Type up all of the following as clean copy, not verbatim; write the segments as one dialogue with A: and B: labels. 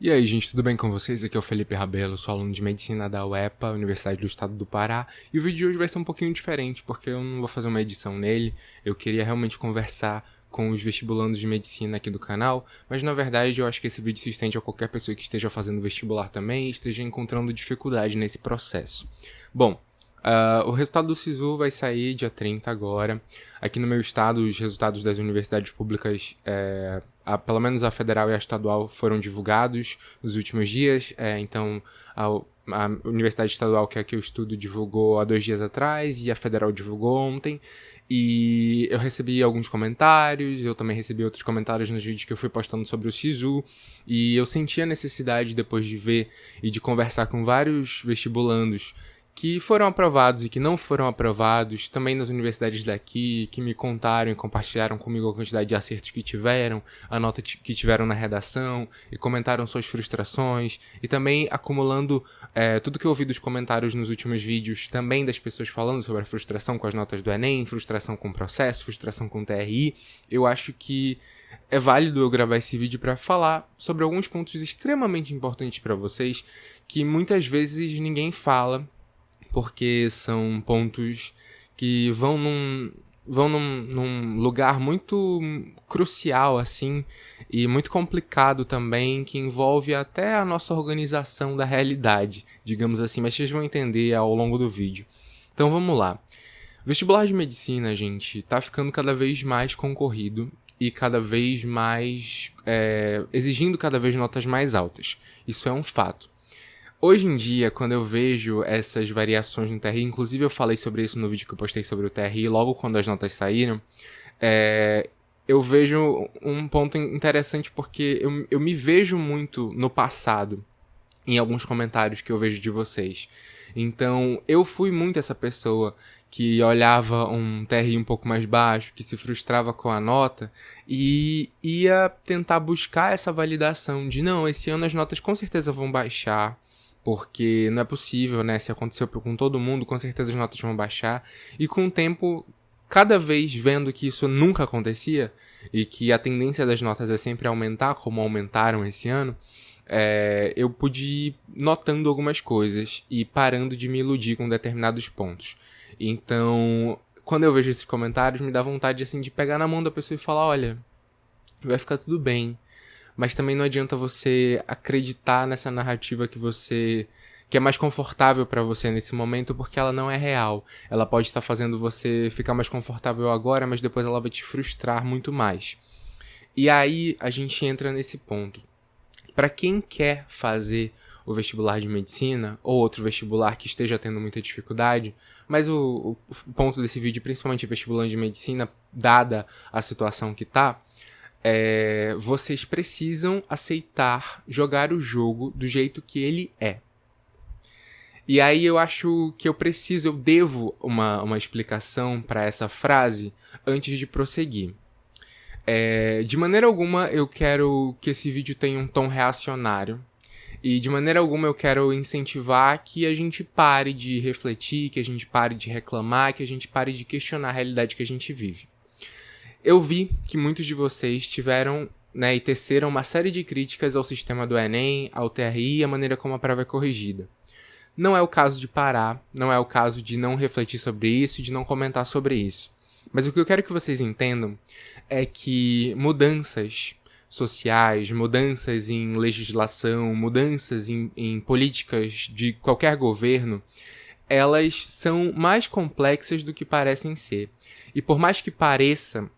A: E aí, gente, tudo bem com vocês? Aqui é o Felipe Rabelo, sou aluno de Medicina da UEPA, Universidade do Estado do Pará, e o vídeo de hoje vai ser um pouquinho diferente, porque eu não vou fazer uma edição nele, eu queria realmente conversar com os vestibulandos de Medicina aqui do canal, mas na verdade eu acho que esse vídeo se estende a qualquer pessoa que esteja fazendo vestibular também e esteja encontrando dificuldade nesse processo. Bom, o resultado do SISU vai sair dia 30 agora. Aqui no meu estado, os resultados das universidades públicas, pelo menos a federal e a estadual, foram divulgados nos últimos dias. Então, a universidade estadual, que é a que eu estudo, divulgou há 2 dias atrás e a federal divulgou ontem. E eu recebi alguns comentários, eu também recebi outros comentários nos vídeos que eu fui postando sobre o SISU. E eu senti a necessidade, depois de ver e de conversar com vários vestibulandos que foram aprovados e que não foram aprovados, também nas universidades daqui, que me contaram e compartilharam comigo a quantidade de acertos que tiveram, a nota que tiveram na redação, e comentaram suas frustrações, e também acumulando tudo que eu ouvi dos comentários nos últimos vídeos, também das pessoas falando sobre a frustração com as notas do Enem, frustração com o processo, frustração com o TRI, eu acho que é válido eu gravar esse vídeo para falar sobre alguns pontos extremamente importantes para vocês, que muitas vezes ninguém fala, porque são pontos que vão num lugar muito crucial, assim, e muito complicado também, que envolve até a nossa organização da realidade, digamos assim, mas vocês vão entender ao longo do vídeo. Então vamos lá. Vestibular de medicina, gente, tá ficando cada vez mais concorrido e cada vez mais exigindo cada vez notas mais altas. Isso é um fato. Hoje em dia, quando eu vejo essas variações no TRI, inclusive eu falei sobre isso no vídeo que eu postei sobre o TRI, logo quando as notas saíram, eu vejo um ponto interessante porque eu me vejo muito no passado, em alguns comentários que eu vejo de vocês. Então, eu fui muito essa pessoa que olhava um TRI um pouco mais baixo, que se frustrava com a nota e ia tentar buscar essa validação de não, esse ano as notas com certeza vão baixar, porque não é possível, né? Se aconteceu com todo mundo, com certeza as notas vão baixar. E com o tempo, cada vez vendo que isso nunca acontecia e que a tendência das notas é sempre aumentar, como aumentaram esse ano, eu pude ir notando algumas coisas e parando de me iludir com determinados pontos. Então, quando eu vejo esses comentários, me dá vontade assim, de pegar na mão da pessoa e falar, olha, vai ficar tudo bem. Mas também não adianta você acreditar nessa narrativa que é mais confortável para você nesse momento, porque ela não é real. Ela pode estar fazendo você ficar mais confortável agora, mas depois ela vai te frustrar muito mais. E aí a gente entra nesse ponto. Para quem quer fazer o vestibular de medicina, ou outro vestibular que esteja tendo muita dificuldade, mas o ponto desse vídeo, principalmente vestibulante de medicina, dada a situação que tá, vocês precisam aceitar jogar o jogo do jeito que ele é. E aí eu acho que eu devo uma explicação para essa frase antes de prosseguir. De maneira alguma eu quero que esse vídeo tenha um tom reacionário. E de maneira alguma eu quero incentivar que a gente pare de refletir, que a gente pare de reclamar, que a gente pare de questionar a realidade que a gente vive. Eu vi que muitos de vocês tiveram, e teceram uma série de críticas ao sistema do Enem, ao TRI e à maneira como a prova é corrigida. Não é o caso de parar, não é o caso de não refletir sobre isso e de não comentar sobre isso. Mas o que eu quero que vocês entendam é que mudanças sociais, mudanças em legislação, mudanças em políticas de qualquer governo, elas são mais complexas do que parecem ser. E por mais que pareça,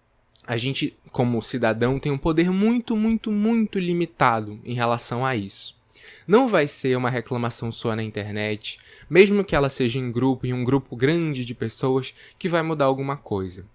A: a gente, como cidadão, tem um poder muito, muito, muito limitado em relação a isso. Não vai ser uma reclamação sua na internet, mesmo que ela seja em grupo, em um grupo grande de pessoas, que vai mudar alguma coisa.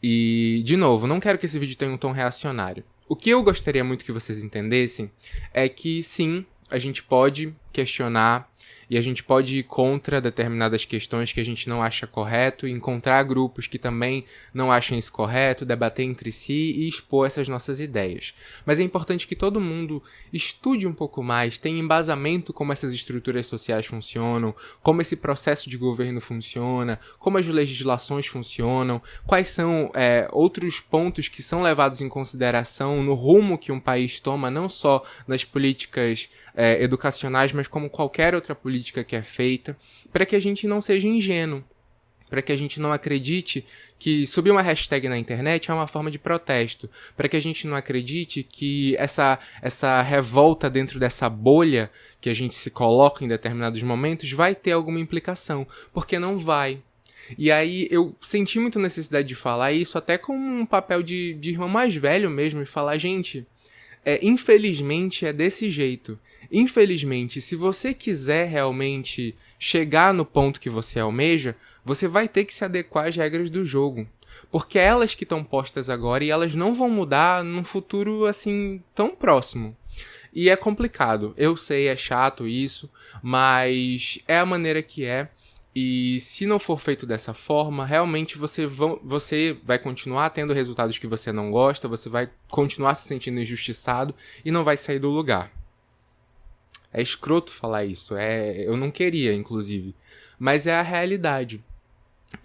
A: E, de novo, não quero que esse vídeo tenha um tom reacionário. O que eu gostaria muito que vocês entendessem é que, sim, a gente pode questionar e a gente pode ir contra determinadas questões que a gente não acha correto, encontrar grupos que também não acham isso correto, debater entre si e expor essas nossas ideias. Mas é importante que todo mundo estude um pouco mais, tenha embasamento como essas estruturas sociais funcionam, como esse processo de governo funciona, como as legislações funcionam, quais são outros pontos que são levados em consideração no rumo que um país toma, não só nas políticas educacionais, mas como qualquer outra política que é feita, para que a gente não seja ingênuo, para que a gente não acredite que subir uma hashtag na internet é uma forma de protesto, para que a gente não acredite que essa revolta dentro dessa bolha que a gente se coloca em determinados momentos vai ter alguma implicação, porque não vai. E aí eu senti muita necessidade de falar isso, até com um papel de irmão mais velho mesmo, e falar, gente, infelizmente é desse jeito. Infelizmente, se você quiser realmente chegar no ponto que você almeja, você vai ter que se adequar às regras do jogo. Porque é elas que estão postas agora e elas não vão mudar num futuro assim tão próximo. E é complicado. Eu sei, é chato isso, mas é a maneira que é. E se não for feito dessa forma, realmente você vai continuar tendo resultados que você não gosta, você vai continuar se sentindo injustiçado e não vai sair do lugar. É escroto falar isso, eu não queria, inclusive, mas é a realidade.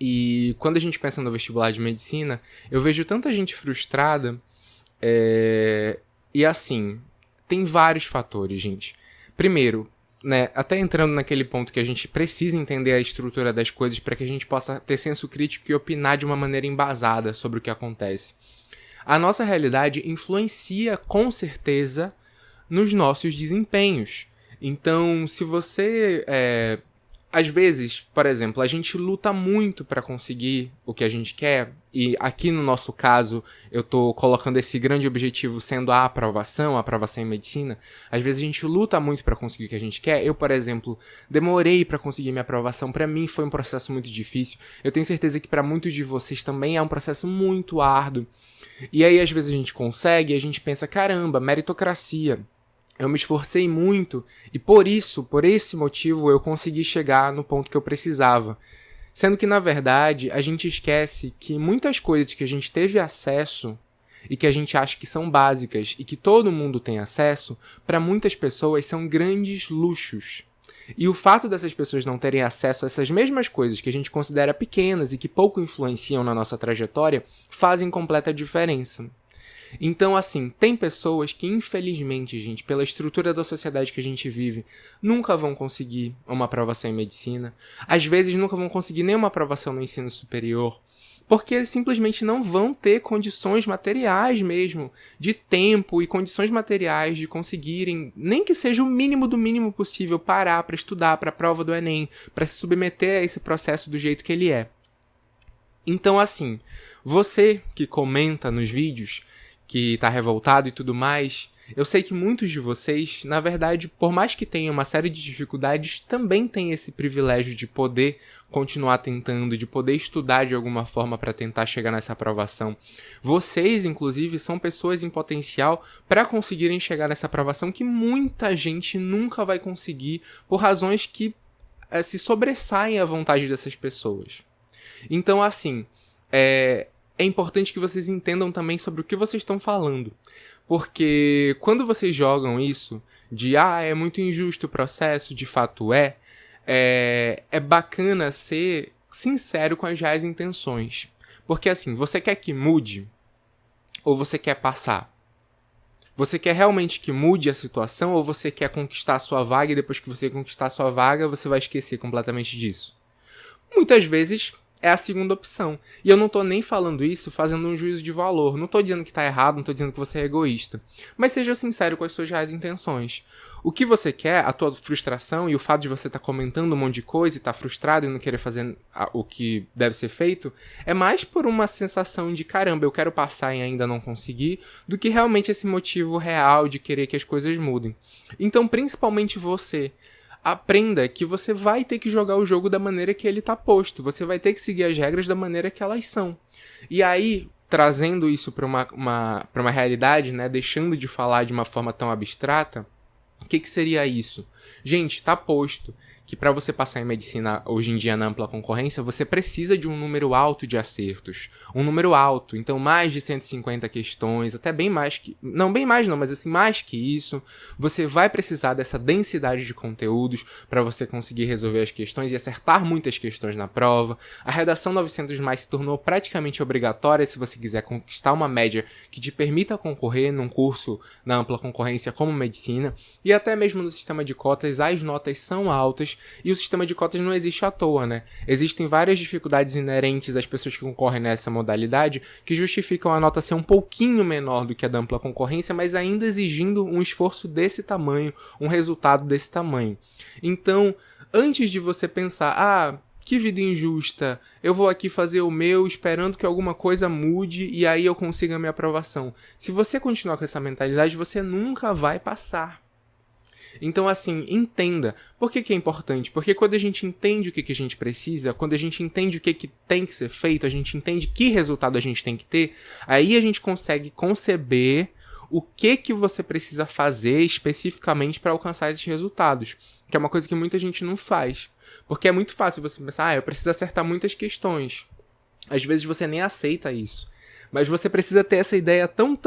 A: E quando a gente pensa no vestibular de medicina, eu vejo tanta gente frustrada, e assim, tem vários fatores, gente. Primeiro, né, até entrando naquele ponto que a gente precisa entender a estrutura das coisas para que a gente possa ter senso crítico e opinar de uma maneira embasada sobre o que acontece. A nossa realidade influencia com certeza nos nossos desempenhos. Então, se você às vezes, por exemplo, a gente luta muito para conseguir o que a gente quer, e aqui no nosso caso eu tô colocando esse grande objetivo sendo a aprovação em medicina. Às vezes a gente luta muito para conseguir o que a gente quer. Eu, por exemplo, demorei para conseguir minha aprovação, para mim foi um processo muito difícil. Eu tenho certeza que para muitos de vocês também é um processo muito árduo. E aí às vezes a gente consegue e a gente pensa, caramba, meritocracia. Eu me esforcei muito e por esse motivo, eu consegui chegar no ponto que eu precisava. Sendo que, na verdade, a gente esquece que muitas coisas que a gente teve acesso e que a gente acha que são básicas e que todo mundo tem acesso, para muitas pessoas são grandes luxos. E o fato dessas pessoas não terem acesso a essas mesmas coisas que a gente considera pequenas e que pouco influenciam na nossa trajetória, fazem completa diferença. Então, assim, tem pessoas que, infelizmente, gente, pela estrutura da sociedade que a gente vive, nunca vão conseguir uma aprovação em medicina. Às vezes, nunca vão conseguir nenhuma aprovação no ensino superior, porque simplesmente não vão ter condições materiais mesmo, de tempo e condições materiais de conseguirem, nem que seja o mínimo do mínimo possível, parar para estudar para a prova do Enem, para se submeter a esse processo do jeito que ele é. Então, assim, você que comenta nos vídeos, que tá revoltado e tudo mais, eu sei que muitos de vocês, na verdade, por mais que tenham uma série de dificuldades, também têm esse privilégio de poder continuar tentando, de poder estudar de alguma forma para tentar chegar nessa aprovação. Vocês, inclusive, são pessoas em potencial para conseguirem chegar nessa aprovação que muita gente nunca vai conseguir por razões que se sobressaem à vontade dessas pessoas. Então, assim, é importante que vocês entendam também sobre o que vocês estão falando. Porque quando vocês jogam isso de é muito injusto o processo, de fato é bacana ser sincero com as reais intenções. Porque assim, você quer que mude ou você quer passar? Você quer realmente que mude a situação ou você quer conquistar a sua vaga e depois que você conquistar a sua vaga você vai esquecer completamente disso? Muitas vezes é a segunda opção. E eu não tô nem falando isso fazendo um juízo de valor. Não tô dizendo que tá errado, não tô dizendo que você é egoísta. Mas seja sincero com as suas reais intenções. O que você quer, a tua frustração e o fato de você estar comentando um monte de coisa e estar frustrado e não querer fazer o que deve ser feito, é mais por uma sensação de caramba, eu quero passar e ainda não conseguir, do que realmente esse motivo real de querer que as coisas mudem. Então, principalmente você, aprenda que você vai ter que jogar o jogo da maneira que ele tá posto. Você vai ter que seguir as regras da maneira que elas são. E aí, trazendo isso para uma realidade, né, deixando de falar de uma forma tão abstrata, O que seria isso? Gente, tá posto que para você passar em medicina hoje em dia na ampla concorrência, você precisa de um número alto de acertos. Um número alto, então mais de 150 questões, até bem mais que... Não, bem mais não, mas assim, mais que isso. Você vai precisar dessa densidade de conteúdos para você conseguir resolver as questões e acertar muitas questões na prova. A redação 900 mais se tornou praticamente obrigatória se você quiser conquistar uma média que te permita concorrer num curso na ampla concorrência como medicina. E até mesmo no sistema de cotas, as notas são altas. E o sistema de cotas não existe à toa, né? Existem várias dificuldades inerentes às pessoas que concorrem nessa modalidade que justificam a nota ser um pouquinho menor do que a da ampla concorrência, mas ainda exigindo um esforço desse tamanho, um resultado desse tamanho. Então, antes de você pensar, que vida injusta, eu vou aqui fazer o meu esperando que alguma coisa mude e aí eu consiga a minha aprovação. Se você continuar com essa mentalidade, você nunca vai passar. Então, assim, entenda. Por que é importante? Porque quando a gente entende o que a gente precisa, quando a gente entende o que tem que ser feito, a gente entende que resultado a gente tem que ter, aí a gente consegue conceber o que você precisa fazer especificamente para alcançar esses resultados. Que é uma coisa que muita gente não faz. Porque é muito fácil você pensar, eu preciso acertar muitas questões. Às vezes você nem aceita isso. Mas você precisa ter essa ideia tão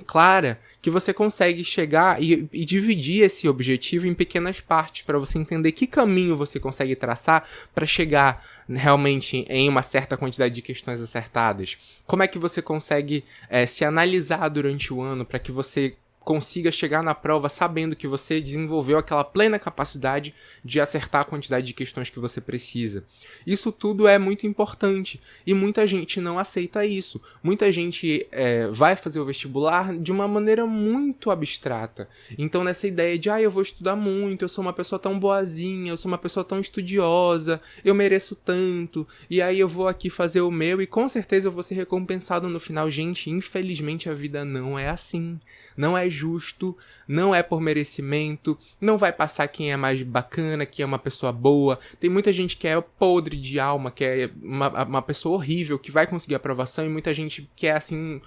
A: clara que você consegue chegar e dividir esse objetivo em pequenas partes para você entender que caminho você consegue traçar para chegar realmente em uma certa quantidade de questões acertadas. Como é que você consegue se analisar durante o ano para que você consiga chegar na prova sabendo que você desenvolveu aquela plena capacidade de acertar a quantidade de questões que você precisa. Isso tudo é muito importante e muita gente não aceita isso. Muita gente vai fazer o vestibular de uma maneira muito abstrata. Então nessa ideia de, eu vou estudar muito, eu sou uma pessoa tão boazinha, eu sou uma pessoa tão estudiosa, eu mereço tanto, e aí eu vou aqui fazer o meu e com certeza eu vou ser recompensado no final. Gente, infelizmente a vida não é assim. Não é justo, não é por merecimento, não vai passar quem é mais bacana, quem é uma pessoa boa. Tem muita gente que é podre de alma, que é uma pessoa horrível, que vai conseguir aprovação, e muita gente que é assim...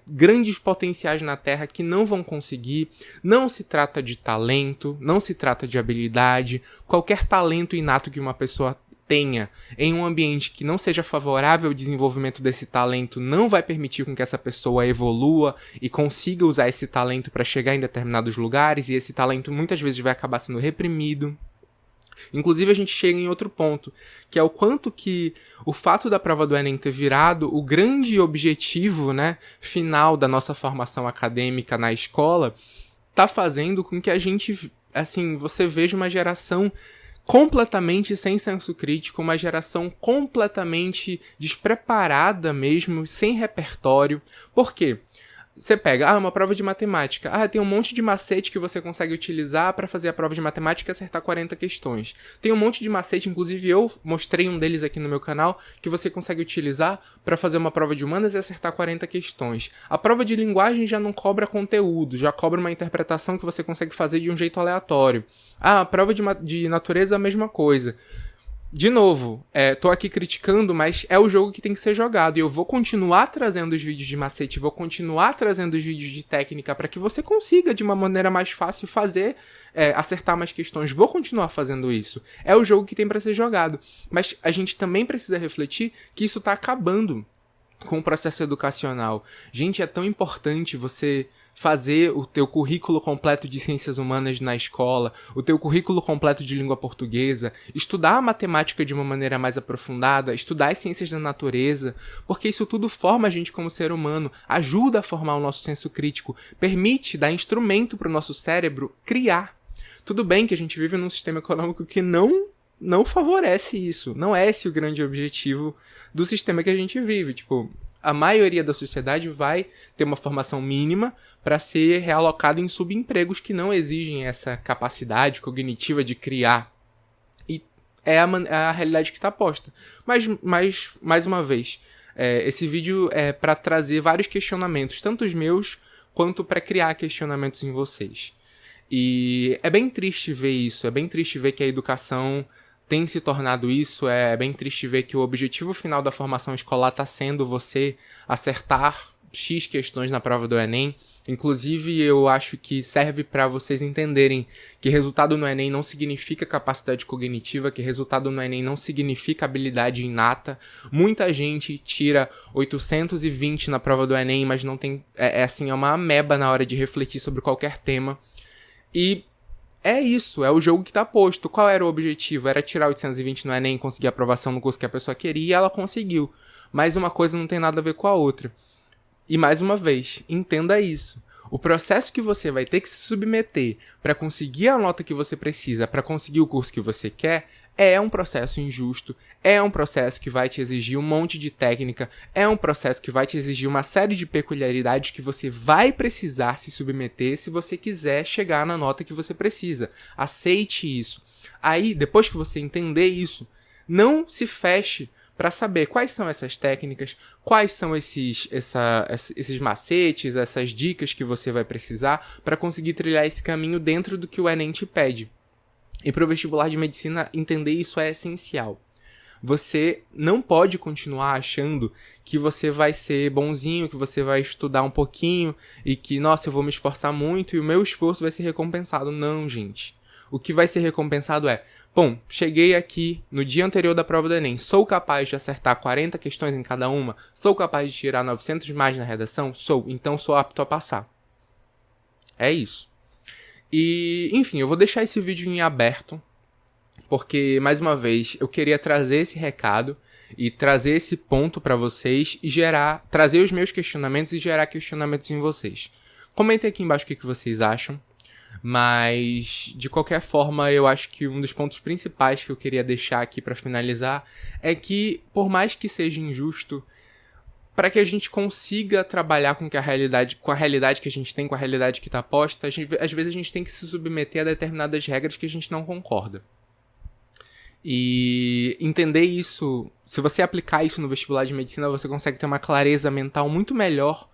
A: grandes potenciais na Terra que não vão conseguir. Não se trata de talento, não se trata de habilidade. Qualquer talento inato que uma pessoa tenha em um ambiente que não seja favorável ao desenvolvimento desse talento não vai permitir com que essa pessoa evolua e consiga usar esse talento para chegar em determinados lugares, e esse talento muitas vezes vai acabar sendo reprimido. Inclusive a gente chega em outro ponto, que é o quanto que o fato da prova do Enem ter virado o grande objetivo, né, final da nossa formação acadêmica na escola, tá fazendo com que a gente, assim, você veja uma geração completamente sem senso crítico, uma geração completamente despreparada mesmo, sem repertório. Por quê? Você pega, uma prova de matemática. Tem um monte de macete que você consegue utilizar para fazer a prova de matemática e acertar 40 questões. Tem um monte de macete, inclusive eu mostrei um deles aqui no meu canal, que você consegue utilizar para fazer uma prova de humanas e acertar 40 questões. A prova de linguagem já não cobra conteúdo, já cobra uma interpretação que você consegue fazer de um jeito aleatório. A prova de natureza é a mesma coisa. De novo, tô aqui criticando, mas é o jogo que tem que ser jogado. E eu vou continuar trazendo os vídeos de macete, vou continuar trazendo os vídeos de técnica para que você consiga, de uma maneira mais fácil, acertar mais questões. Vou continuar fazendo isso. É o jogo que tem para ser jogado. Mas a gente também precisa refletir que isso tá acabando com o processo educacional. Gente, é tão importante você fazer o teu currículo completo de ciências humanas na escola, o teu currículo completo de língua portuguesa, estudar a matemática de uma maneira mais aprofundada, estudar as ciências da natureza, porque isso tudo forma a gente como ser humano, ajuda a formar o nosso senso crítico, permite dar instrumento para o nosso cérebro criar. Tudo bem que a gente vive num sistema econômico que não favorece isso. Não é esse o grande objetivo do sistema que a gente vive. Tipo, a maioria da sociedade vai ter uma formação mínima para ser realocada em subempregos que não exigem essa capacidade cognitiva de criar. E é a realidade que está posta. Mas, mais uma vez, esse vídeo é para trazer vários questionamentos, tanto os meus, quanto para criar questionamentos em vocês. E é bem triste ver isso, é bem triste ver que a educação tem se tornado isso, é bem triste ver que o objetivo final da formação escolar está sendo você acertar X questões na prova do Enem, Inclusive, eu acho que serve para vocês entenderem que resultado no Enem não significa capacidade cognitiva, que resultado no Enem não significa habilidade inata. Muita gente tira 820 na prova do Enem, mas não tem... É uma ameba na hora de refletir sobre qualquer tema. E é isso, é o jogo que tá posto. Qual era o objetivo? Era tirar 820 no Enem, conseguir aprovação no curso que a pessoa queria, e ela conseguiu. Mas uma coisa não tem nada a ver com a outra. E mais uma vez, entenda isso. O processo que você vai ter que se submeter para conseguir a nota que você precisa, para conseguir o curso que você quer, é um processo injusto, é um processo que vai te exigir um monte de técnica, é um processo que vai te exigir uma série de peculiaridades que você vai precisar se submeter se você quiser chegar na nota que você precisa. Aceite isso. Aí, depois que você entender isso, não se feche para saber quais são essas técnicas, quais são esses macetes, essas dicas que você vai precisar para conseguir trilhar esse caminho dentro do que o Enem te pede. E para o vestibular de medicina, entender isso é essencial. Você não pode continuar achando que você vai ser bonzinho, que você vai estudar um pouquinho e que, nossa, eu vou me esforçar muito e o meu esforço vai ser recompensado. Não, gente. O que vai ser recompensado é, bom, cheguei aqui no dia anterior da prova do Enem, sou capaz de acertar 40 questões em cada uma? Sou capaz de tirar 900 mais na redação? Sou, então sou apto a passar. É isso. E, enfim, eu vou deixar esse vídeo em aberto, porque, mais uma vez, eu queria trazer esse recado e trazer esse ponto para vocês e trazer os meus questionamentos e gerar questionamentos em vocês. Comentem aqui embaixo o que vocês acham. Mas, de qualquer forma, eu acho que um dos pontos principais que eu queria deixar aqui para finalizar é que, por mais que seja injusto, para que a gente consiga trabalhar com a realidade que a gente tem, com a realidade que está posta, às vezes a gente tem que se submeter a determinadas regras que a gente não concorda. E entender isso, se você aplicar isso no vestibular de medicina, você consegue ter uma clareza mental muito melhor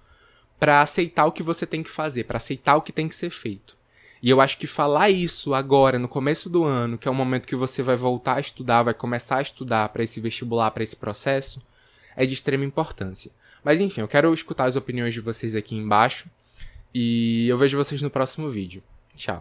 A: para aceitar o que você tem que fazer, para aceitar o que tem que ser feito. E eu acho que falar isso agora, no começo do ano, que é o momento que você vai voltar a estudar, vai começar a estudar para esse vestibular, para esse processo, é de extrema importância. Mas enfim, eu quero escutar as opiniões de vocês aqui embaixo e eu vejo vocês no próximo vídeo. Tchau.